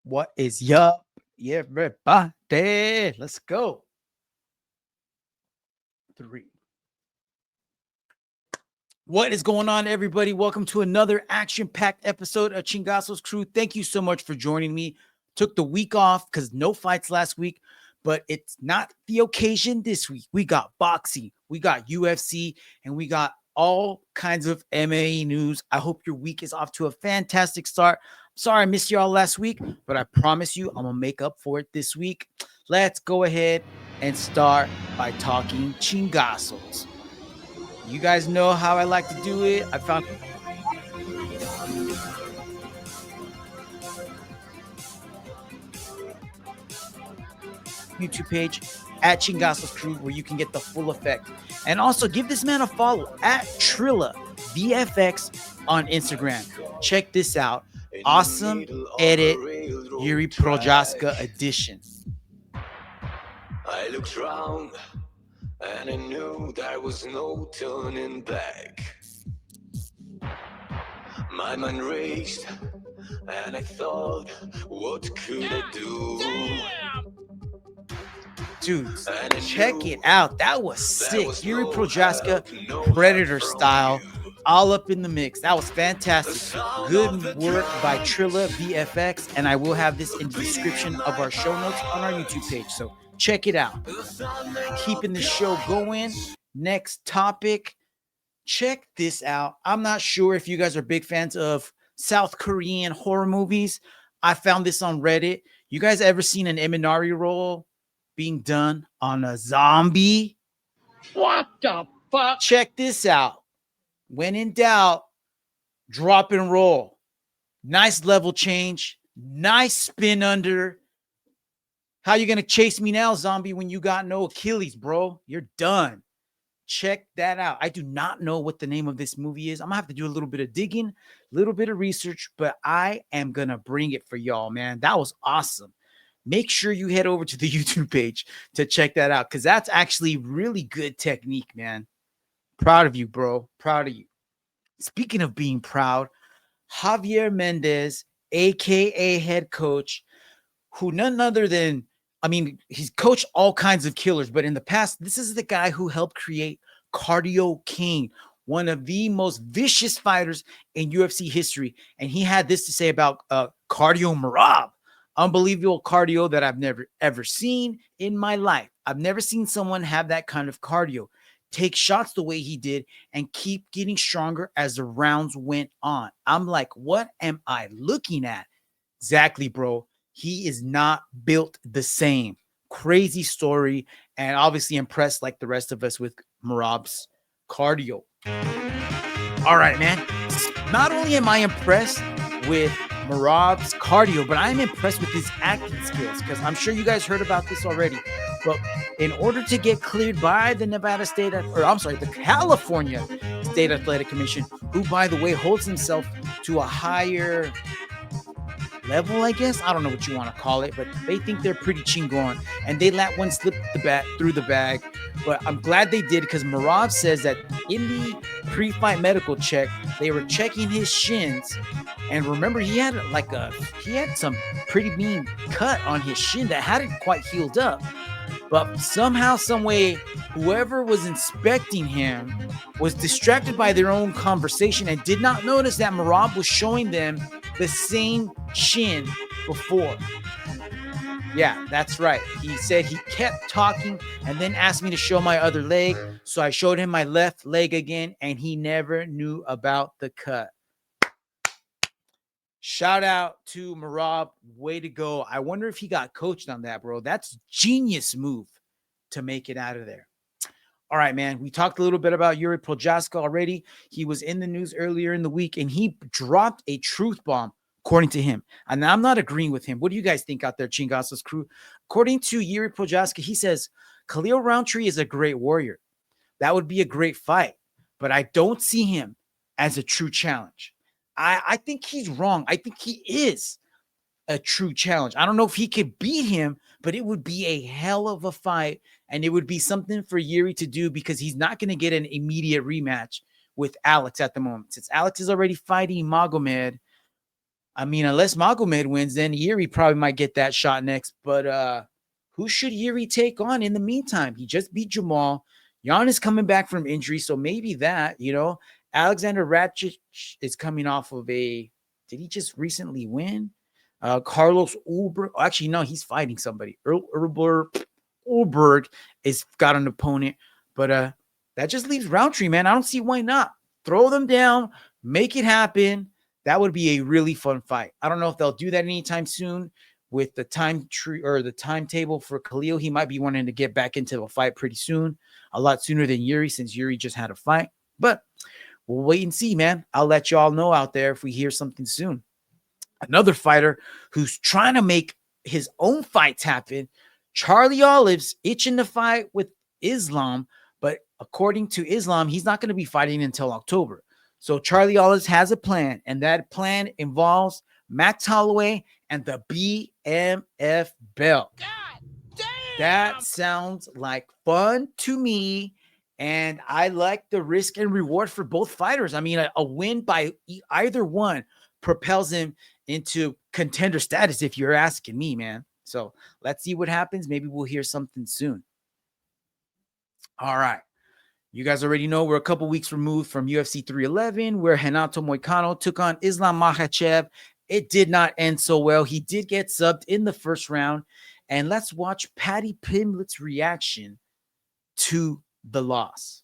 What is up, everybody? Let's go. 3. What is going on, everybody? Welcome to another action-packed episode of Chingasos Crew. Thank you so much for joining me. Took the week off because no fights last week, but it's not the occasion this week. We got boxing, we got UFC, and we got all kinds of MMA news. I hope your week is off to a fantastic start. Sorry I missed y'all last week, but I promise you I'm going to make up for it this week. Let's go ahead and start by talking Chingasos. You guys know how I like to do it. I found YouTube page at Chingasos Crew where you can get the full effect. And also give this man a follow at Trilla VFX on Instagram. Check this out. Awesome edit, Jiri Prochazka Edition. I looked round and I knew there was no turning back. My mind raced and I thought, what could I do? Dudes, check it out. That was sick. Jiri Prochazka, Predator style, all up in the mix. That was fantastic. Good work by Trilla VFX, and I will have this in the description of our show notes on our YouTube page. So check it out. Keeping the show going. Next topic. Check this out. I'm not sure if you guys are big fans of South Korean horror movies. I found this on Reddit. You guys ever seen an Iminari Roll being done on a zombie? What the fuck? Check this out. When in doubt, drop and roll. Nice level change. Nice spin under. How you going to chase me now, zombie, when you got no Achilles, bro? You're done. Check that out. I do not know what the name of this movie is. I'm going to have to do a little bit of digging, a little bit of research, but I am going to bring it for y'all, man. That was awesome. Make sure you head over to the YouTube page to check that out because that's actually really good technique, man. Proud of you, bro. Proud of you. Speaking of being proud, Javier Mendez, a.k.a. head coach, who none other than, he's coached all kinds of killers, but in the past, this is the guy who helped create Cardio King, one of the most vicious fighters in UFC history. And he had this to say about Cardio Merab. Unbelievable cardio that I've never, ever seen in my life. I've never seen someone have that kind of cardio, take shots the way he did, and keep getting stronger as the rounds went on. I'm like, what am I looking at? Exactly, bro. He is not built the same. Crazy story, and obviously impressed like the rest of us with Merab's cardio. All right, man. Not only am I impressed with Merab's cardio, but I'm impressed with his acting skills because I'm sure you guys heard about this already. But in order to get cleared by the the California State Athletic Commission, who, by the way, holds himself to a higher level, I guess. I don't know what you want to call it, but they think they're pretty chingon, and they let one slip through the bag. But I'm glad they did because Merab says that in the pre-fight medical check, they were checking his shins, and remember he had some pretty mean cut on his shin that hadn't quite healed up. But somehow, some way, whoever was inspecting him was distracted by their own conversation and did not notice that Merab was showing them the same shin before. Yeah, that's right. He said he kept talking and then asked me to show my other leg. So I showed him my left leg again, and he never knew about the cut. Shout out to Merab. Way to go. I wonder if he got coached on that, bro. That's genius move to make it out of there. All right, man. We talked a little bit about Jiri Prochazka already. He was in the news earlier in the week, and he dropped a truth bomb, according to him. And I'm not agreeing with him. What do you guys think out there, Chingasos Crew? According to Jiri Prochazka, he says, Khalil Rountree is a great warrior. That would be a great fight, but I don't see him as a true challenge. I think he's wrong. I think he is a true challenge. I don't know if he could beat him, but it would be a hell of a fight, and it would be something for Jiri to do because he's not going to get an immediate rematch with Alex at the moment. Since Alex is already fighting Magomed, I mean, unless Magomed wins, then Jiri probably might get that shot next. But who should Jiri take on in the meantime? He just beat Jamal. Jan is coming back from injury, so maybe that, Alexander Ratchich is coming off of did he just recently win? Carlos Ulberg. Actually, no, he's fighting somebody. Ulberg is got an opponent, but that just leaves Rountree, man. I don't see why not. Throw them down, make it happen. That would be a really fun fight. I don't know if they'll do that anytime soon with the time tree or the timetable for Khalil. He might be wanting to get back into a fight pretty soon, a lot sooner than Jiri, since Jiri just had a fight. But we'll wait and see, man. I'll let you all know out there if we hear something soon. Another fighter who's trying to make his own fights happen, Charlie Olive's itching to fight with Islam, but according to Islam, he's not going to be fighting until October. So Charlie Olives has a plan, and that plan involves Max Holloway and the BMF belt. God damn! That sounds like fun to me, and I like the risk and reward for both fighters. I mean, a win by either one propels him into contender status, if you're asking me, man. So let's see what happens. Maybe we'll hear something soon. All right. You guys already know we're a couple weeks removed from UFC 311, where Renato Moicano took on Islam Makhachev. It did not end so well. He did get subbed in the first round. And let's watch Paddy Pimblett's reaction to the loss.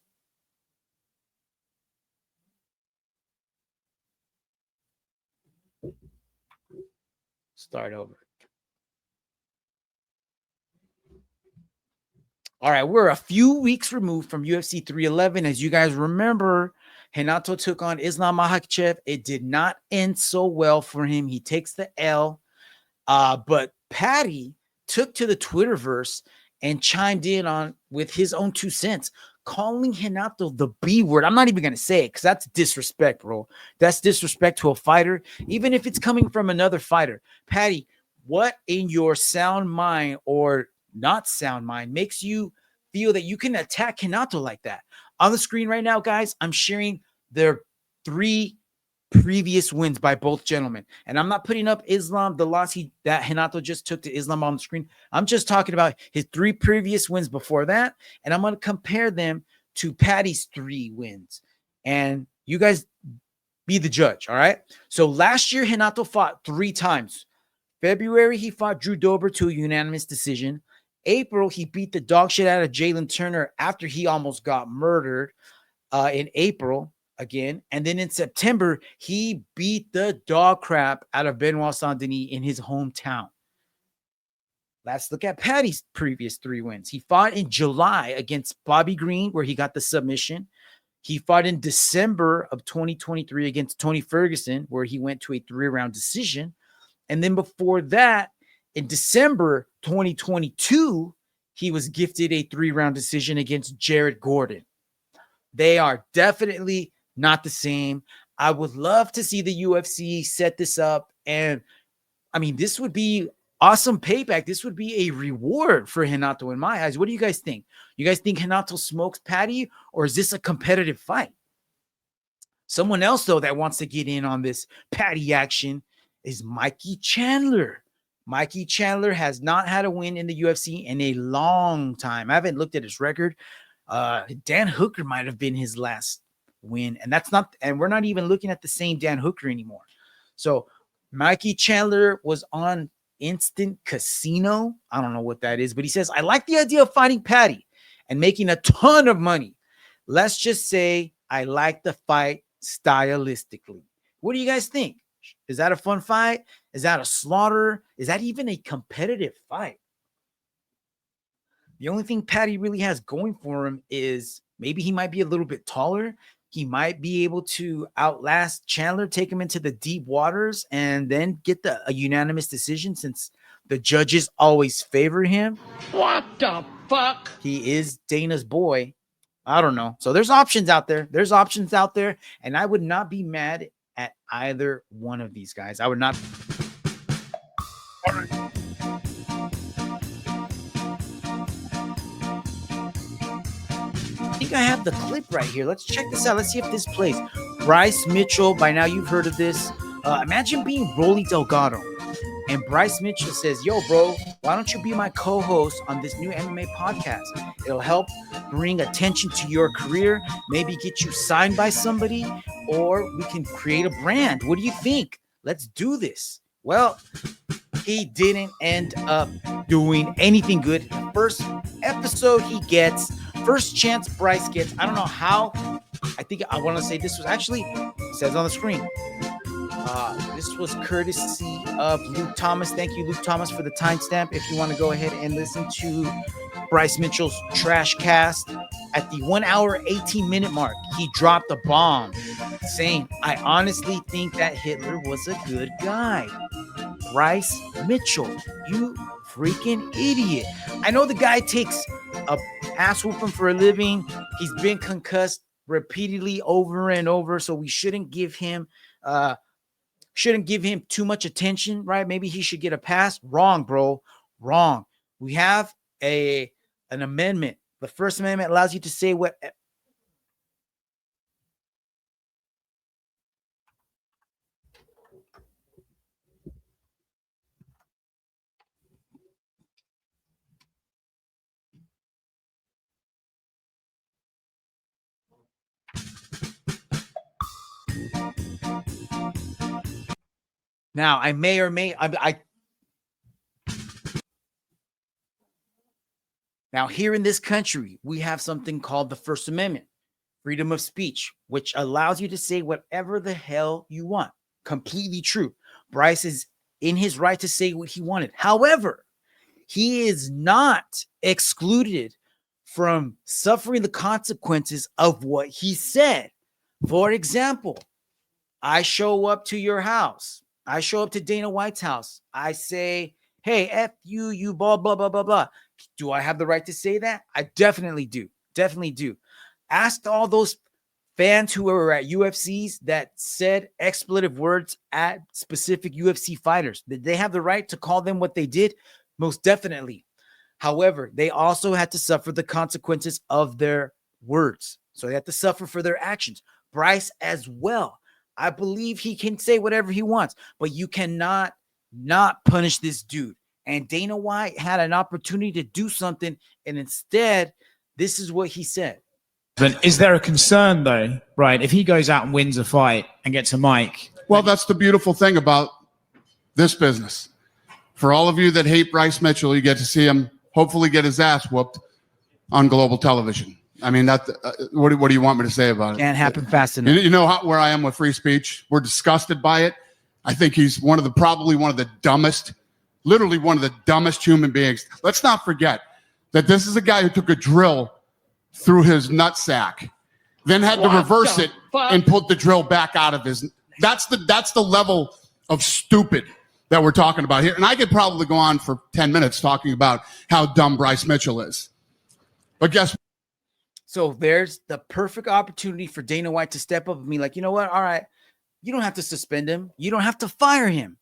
Start over. All right, we're a few weeks removed from UFC 311. As you guys remember, Renato took on Islam Makhachev. It did not end so well for him. He takes the L. But Paddy took to the Twitterverse and chimed in on with his own 2 cents, calling Renato the B word. I'm not even going to say it because that's disrespect, bro. That's disrespect to a fighter, even if it's coming from another fighter. Paddy, what in your sound mind or not sound mind makes you feel that you can attack Renato like that? On the screen right now, guys, I'm sharing their 3 previous wins by both gentlemen. And I'm not putting up Islam, the loss that Renato just took to Islam on the screen. I'm just talking about his 3 previous wins before that. And I'm going to compare them to Paddy's 3 wins. And you guys be the judge, all right? So last year, Renato fought 3 times. February, he fought Drew Dober to a unanimous decision. April, he beat the dog shit out of Jalen Turner after he almost got murdered in April again. And then in September, he beat the dog crap out of Benoit Saint-Denis in his hometown. Let's look at Paddy's previous 3 wins. He fought in July against Bobby Green, where he got the submission. He fought in December of 2023 against Tony Ferguson, where he went to a 3-round decision. And then before that, in December 2022, he was gifted a 3-round decision against Jared Gordon. They are definitely not the same. I would love to see the UFC set this up. And I mean, this would be awesome payback. This would be a reward for Renato in my eyes. What do you guys think? You guys think Renato smokes Paddy, or is this a competitive fight? Someone else, though, that wants to get in on this Paddy action is Mikey Chandler. Mikey Chandler has not had a win in the UFC in a long time. I haven't looked at his record. Dan Hooker might have been his last win, and we're not even looking at the same Dan Hooker anymore. So Mikey Chandler was on Instant Casino. I don't know what that is, but he says, I like the idea of fighting Paddy and making a ton of money. Let's just say I like the fight stylistically. What do you guys think? Is that a fun fight? Is that a slaughter? Is that even a competitive fight? The only thing Paddy really has going for him is maybe he might be a little bit taller. He might be able to outlast Chandler, take him into the deep waters, and then get a unanimous decision since the judges always favor him. What the fuck? He is Dana's boy. I don't know. So there's options out there. There's options out there, and I would not be mad at either one of these guys. I would not. All right. I think I have the clip right here. Let's check this out. Let's see if this plays. Bryce Mitchell, by now you've heard of this. Imagine being Rolly Delgado. And Bryce Mitchell says, yo, bro, why don't you be my co-host on this new MMA podcast? It'll help bring attention to your career, maybe get you signed by somebody, or we can create a brand. What do you think? Let's do this. Well, he didn't end up doing anything good. The first episode he gets, first chance Bryce gets, I don't know how. I think I want to say this was actually, it says on the screen, this was courtesy of Luke Thomas. Thank you, Luke Thomas, for the timestamp. If you want to go ahead and listen to Bryce Mitchell's trash cast, at the 1 hour, 18-minute mark, he dropped a bomb saying, I honestly think that Hitler was a good guy. Bryce Mitchell, you freaking idiot. I know the guy takes a ass whooping for a living. He's been concussed repeatedly over and over, so we shouldn't give him too much attention, right? Maybe he should get a pass. Wrong, bro. Wrong. We have an amendment. The First Amendment allows you to say what. Now, I may or may Now, here in this country, we have something called the First Amendment, freedom of speech, which allows you to say whatever the hell you want. Completely true. Bryce is in his right to say what he wanted. However, he is not excluded from suffering the consequences of what he said. For example, I show up to your house. I show up to Dana White's house. I say, hey, F you, you blah, blah, blah, blah, blah. Do I have the right to say that? I definitely do. Definitely do. Ask all those fans who were at UFCs that said expletive words at specific UFC fighters. Did they have the right to call them what they did? Most definitely. However, they also had to suffer the consequences of their words. So they had to suffer for their actions. Bryce as well. I believe he can say whatever he wants, but you cannot not punish this dude. And Dana White had an opportunity to do something, and instead, this is what he said. But is there a concern, though, right, if he goes out and wins a fight and gets a mic? Well, that's the beautiful thing about this business. For all of you that hate Bryce Mitchell, you get to see him hopefully get his ass whooped on global television. I mean, what do you want me to say about it? Can't happen fast enough. You know where I am with free speech? We're disgusted by it. I think he's probably one of the dumbest, literally one of the dumbest human beings. Let's not forget that this is a guy who took a drill through his nutsack, then had to reverse it and put the drill back out of his. That's the level of stupid that we're talking about here. And I could probably go on for 10 minutes talking about how dumb Bryce Mitchell is. But guess what? So there's the perfect opportunity for Dana White to step up and be like, you know what? All right, you don't have to suspend him. You don't have to fire him.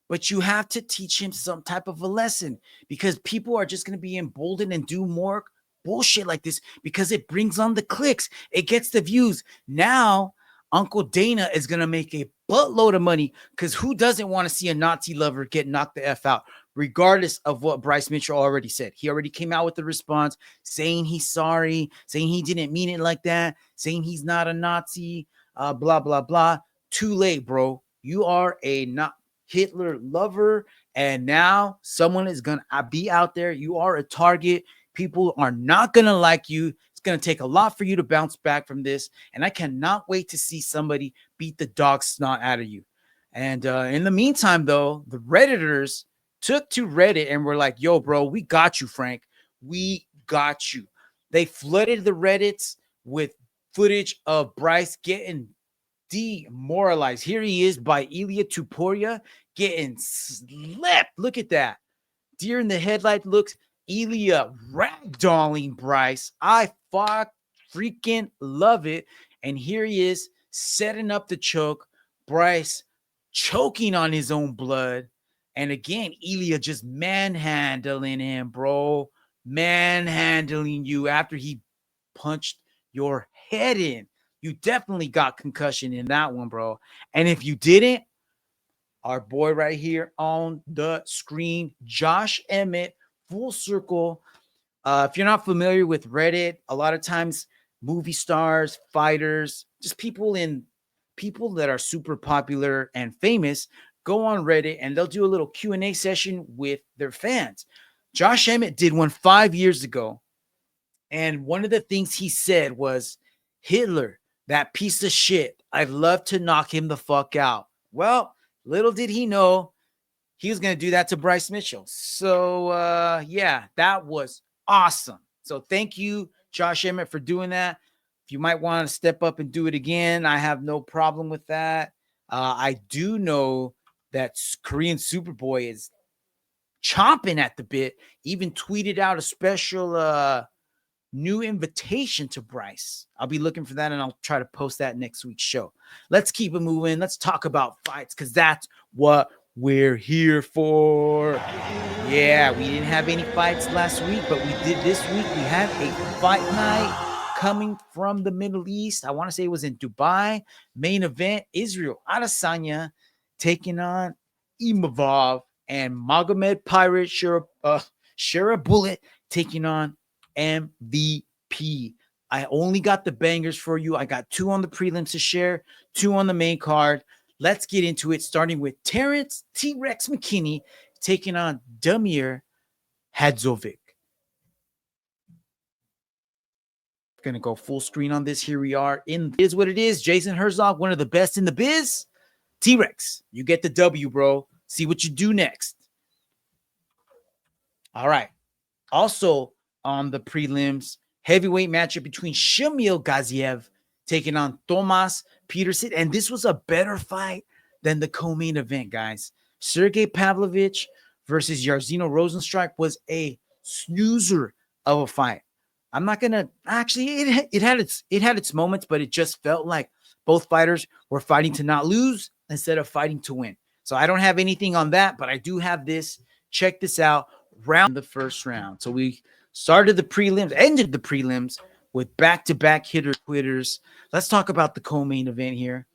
But you have to teach him some type of a lesson, because people are just going to be emboldened and do more bullshit like this because it brings on the clicks. It gets the views. Now, Uncle Dana is going to make a buttload of money, because who doesn't want to see a Nazi lover get knocked the F out, regardless of what Bryce Mitchell already said? He already came out with the response saying he's sorry, saying he didn't mean it like that, saying he's not a Nazi, blah, blah, blah. Too late, bro. You are a not Hitler lover, and now someone is going to be out there. You are a target. People are not going to like you. It's going to take a lot for you to bounce back from this, and I cannot wait to see somebody beat the dog snot out of you. And in the meantime, though, the Redditors took to Reddit and were like, yo, bro, we got you, Frank. We got you. They flooded the Reddits with footage of Bryce getting demoralized. Here he is by Ilya Tuporia getting slept. Look at that. Deer in the headlight looks. Ilya ragdolling Bryce. I freaking love it. And here he is setting up the choke. Bryce choking on his own blood. And again, Ilya just manhandling him, bro. Manhandling you after he punched your head in. You definitely got concussion in that one, bro. And if you didn't, our boy right here on the screen, Josh Emmett, Full Circle. If you're not familiar with Reddit, a lot of times movie stars, fighters, just people that are super popular and famous go on Reddit and they'll do a little Q&A session with their fans. Josh Emmett did one 5 years ago. And one of the things he said was, Hitler, that piece of shit, I'd love to knock him the fuck out. Well, little did he know he was going to do that to Bryce Mitchell. So, yeah, that was awesome. So thank you, Josh Emmett, for doing that. If you might want to step up and do it again, I have no problem with that. I do know that Korean Superboy is chomping at the bit, even tweeted out a special new invitation to Bryce. I'll be looking for that and I'll try to post that next week's show. Let's keep it moving. Let's talk about fights because that's what we're here for. Yeah, we didn't have any fights last week, but we did this week. We had a fight night coming from the Middle East. I want to say it was in Dubai. Main event, Israel Adesanya taking on Imavov, and Magomed Pirate Shara Bullet taking on MVP. I only got the bangers for you. I got 2 on the prelims to share, 2 on the main card. Let's get into it, starting with Terrence T-Rex McKinney taking on Damir Hadzovic. Gonna go full screen on this. Here we are in Is What It Is. Jason Herzog, one of the best in the biz. T-Rex, you get the W, bro. See what you do next. All right. Also on the prelims, heavyweight matchup between Shamil Gaziev taking on Tomas Peterson. And this was a better fight than the co-main event, guys. Sergey Pavlovich versus Jairzinho Rosenstrike was a snoozer of a fight. I'm not gonna it had its moments, but it just felt like both fighters were fighting to not lose instead of fighting to win. So I don't have anything on that, but I do have this. Check this out. Round the first round. So we started the prelims, ended the prelims with back-to-back hitter quitters. Let's talk about the co-main event here.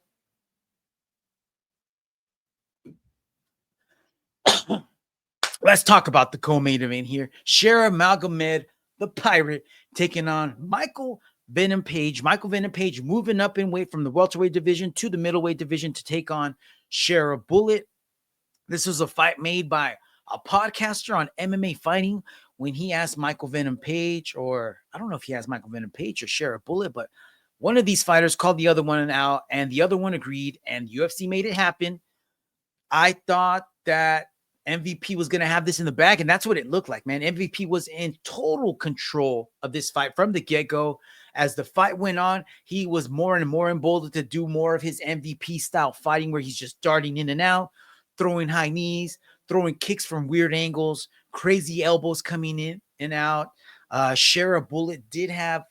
Let's talk about the co-main event here. Shara Magomed, the Pirate, taking on Michael Venom Page. Michael Venom Page moving up in weight from the welterweight division to the middleweight division to take on Shara Bullet. This was a fight made by a podcaster on MMA Fighting when he asked Michael Venom Page, or I don't know if he asked Michael Venom Page or Shara Bullet, but one of these fighters called the other one out and the other one agreed and UFC made it happen. I thought that MVP was going to have this in the bag, and that's what it looked like, man. MVP was in total control of this fight from the get-go. As the fight went on, he was more and more emboldened to do more of his MVP style fighting where he's just darting in and out, throwing high knees, throwing kicks from weird angles, crazy elbows coming in and out. Shara Bullet did have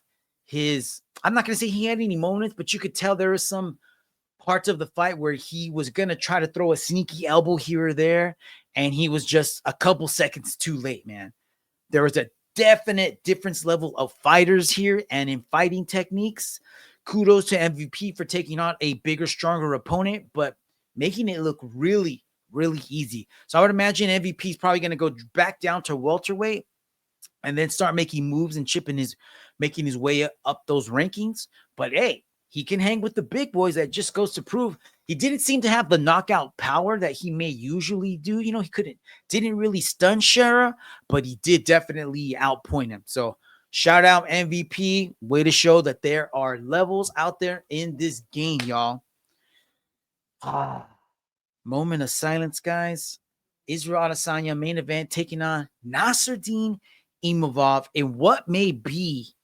his, I'm not going to say he had any moments, but you could tell there was some parts of the fight where he was going to try to throw a sneaky elbow here or there, and he was just a couple seconds too late, man. There was a definite difference level of fighters here and in fighting techniques. Kudos to MVP for taking on a bigger, stronger opponent, but making it look really, really easy. So I would imagine MVP is probably going to go back down to welterweight and then start making moves and making his way up those rankings. But hey, he can hang with the big boys. That just goes to prove he didn't seem to have the knockout power that he may usually do. You know, he didn't really stun Shara, but he did definitely outpoint him. So shout out MVP. Way to show that there are levels out there in this game, y'all. Moment of silence, guys. Israel Adesanya main event taking on Nasruddin Imavov in what may be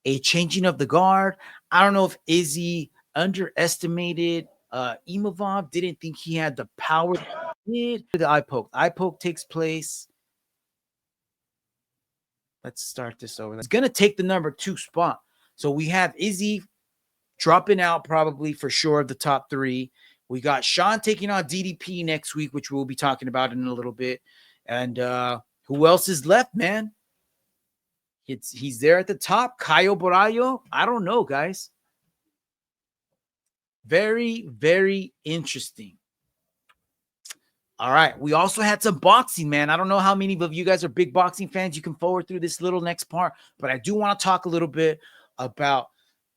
a changing of the guard. I don't know if Izzy underestimated Imavov, didn't think he had the power that he did. The eye poke. Eye poke takes place. Let's start this over. He's going to take the number 2 spot. So we have Izzy dropping out probably for sure of the top 3. We got Sean taking on DDP next week, which we'll be talking about in a little bit. And who else is left, man? He's there at the top. Caio Borralho. I don't know, guys. Very, very interesting. All right. We also had some boxing, man. I don't know how many of you guys are big boxing fans. You can forward through this little next part, but I do want to talk a little bit about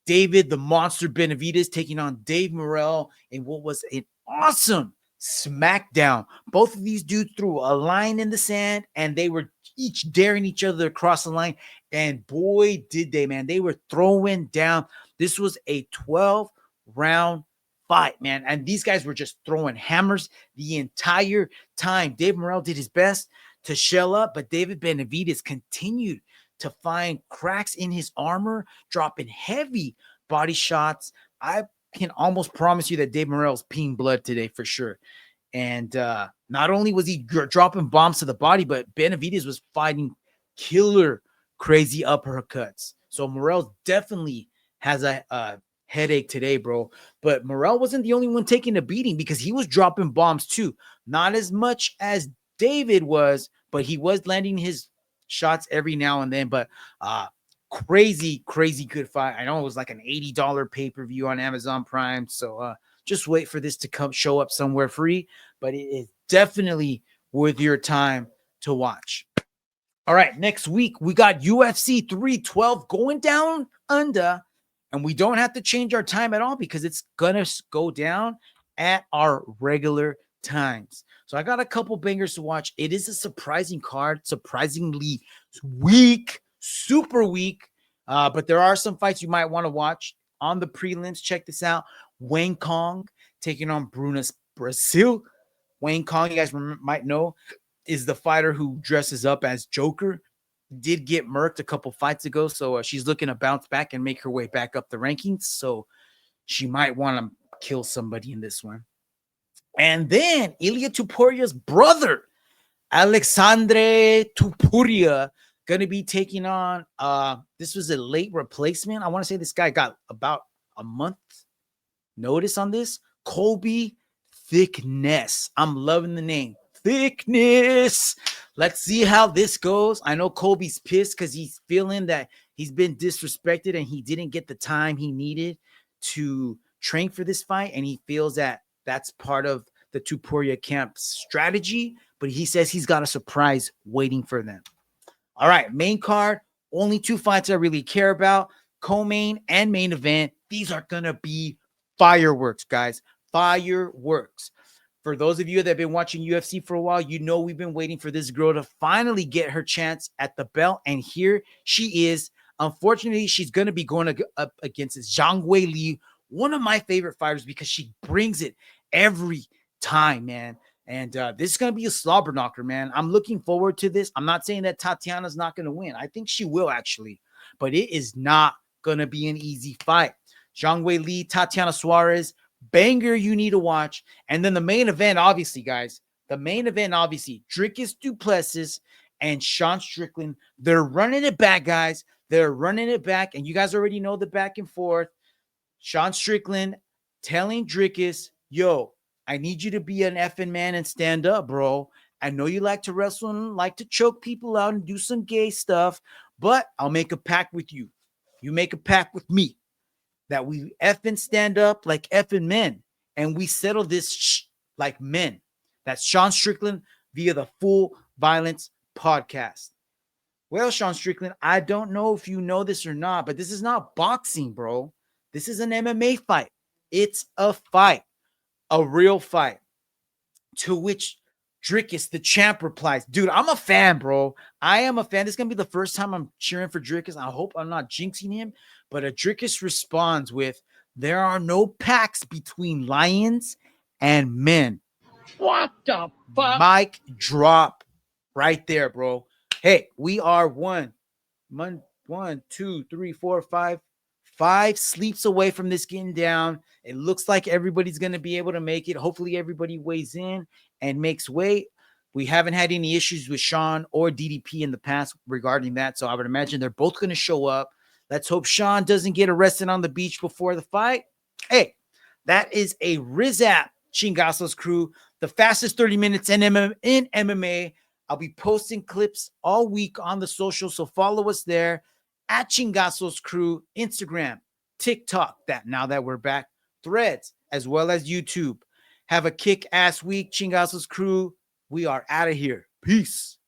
David the Monster Benavidez taking on Dave Morrell in what was an awesome smackdown. Both of these dudes threw a line in the sand, and they were each daring each other across the line. And boy, did they, man. They were throwing down. This was a 12-round fight, man. And these guys were just throwing hammers the entire time. Dave Morrell did his best to shell up, but David Benavidez continued to find cracks in his armor, dropping heavy body shots. I can almost promise you that Dave Morrell's peeing blood today for sure. And not only was he dropping bombs to the body, but Benavidez was fighting killer crazy uppercuts. So Morrell definitely has a headache today, bro. But Morrell wasn't the only one taking a beating because he was dropping bombs too. Not as much as David was, but he was landing his shots every now and then. But crazy good fight. I know it was like an $80 pay-per-view on Amazon Prime. So just wait for this to come show up somewhere free. But it is definitely worth your time to watch. All right, next week we got UFC 312 going down under. And we don't have to change our time at all because it's going to go down at our regular times. So I got a couple bangers to watch. It is a surprising card, surprisingly weak, super weak. But there are some fights you might want to watch on the prelims. Check this out. Wayne Kong taking on Brunas Brazil. Wayne Kong, you guys might know, is the fighter who dresses up as Joker. Did get murked a couple fights ago, so she's looking to bounce back and make her way back up the rankings. So she might want to kill somebody in this one. And then Ilia Tupuria's brother, Alexandre Tupuria, going to be taking on, this was a late replacement. I want to say this guy got about a month notice on this. Colby Thickness. I'm loving the name. Thickness. Let's see how this goes. I know Colby's pissed because he's feeling that he's been disrespected and he didn't get the time he needed to train for this fight. And he feels that that's part of the Tupuria camp's strategy. But he says he's got a surprise waiting for them. All right, main card. Only two fights I really care about. Co-main and main event. These are going to be fireworks, guys. Fireworks. For those of you that have been watching UFC for a while, you know we've been waiting for this girl to finally get her chance at the belt. And here she is. Unfortunately, she's going to be going up against Zhang Wei Li, one of my favorite fighters because she brings it every time, man. And this is going to be a slobber knocker, man. I'm looking forward to this. I'm not saying that Tatiana's not going to win. I think she will, actually. But it is not going to be an easy fight. Zhang Wei Li, Tatiana Suarez, banger you need to watch. And then the main event, obviously, guys. The main event, obviously, Dricus Du Plessis and Sean Strickland. They're running it back, guys. They're running it back. And you guys already know the back and forth. Sean Strickland telling Dricus, yo, I need you to be an effing man and stand up, bro. I know you like to wrestle and like to choke people out and do some gay stuff, but I'll make a pact with you. You make a pact with me that we effing stand up like effing men and we settle this like men. That's Sean Strickland via the Full Violence podcast. Well, Sean Strickland, I don't know if you know this or not, but this is not boxing, bro. This is an MMA fight. It's a fight, a real fight. To which Dricus, the champ, replies, dude, I'm a fan, bro. I am a fan. This is going to be the first time I'm cheering for Dricus. I hope I'm not jinxing him. But Dricus responds with, there are no pacts between lions and men. What the fuck? Mic drop right there, bro. Hey, we are five sleeps away from this getting down. It looks like everybody's going to be able to make it. Hopefully everybody weighs in and makes weight. We haven't had any issues with Sean or DDP in the past regarding that. So I would imagine they're both going to show up. Let's hope Sean doesn't get arrested on the beach before the fight. Hey, that is a Rizap Chingasos Crew, the fastest 30 minutes in MMA. I'll be posting clips all week on the social, so follow us there at Chingasos Crew, Instagram, TikTok, now that we're back, Threads, as well as YouTube. Have a kick-ass week, Chingasos crew. We are out of here. Peace.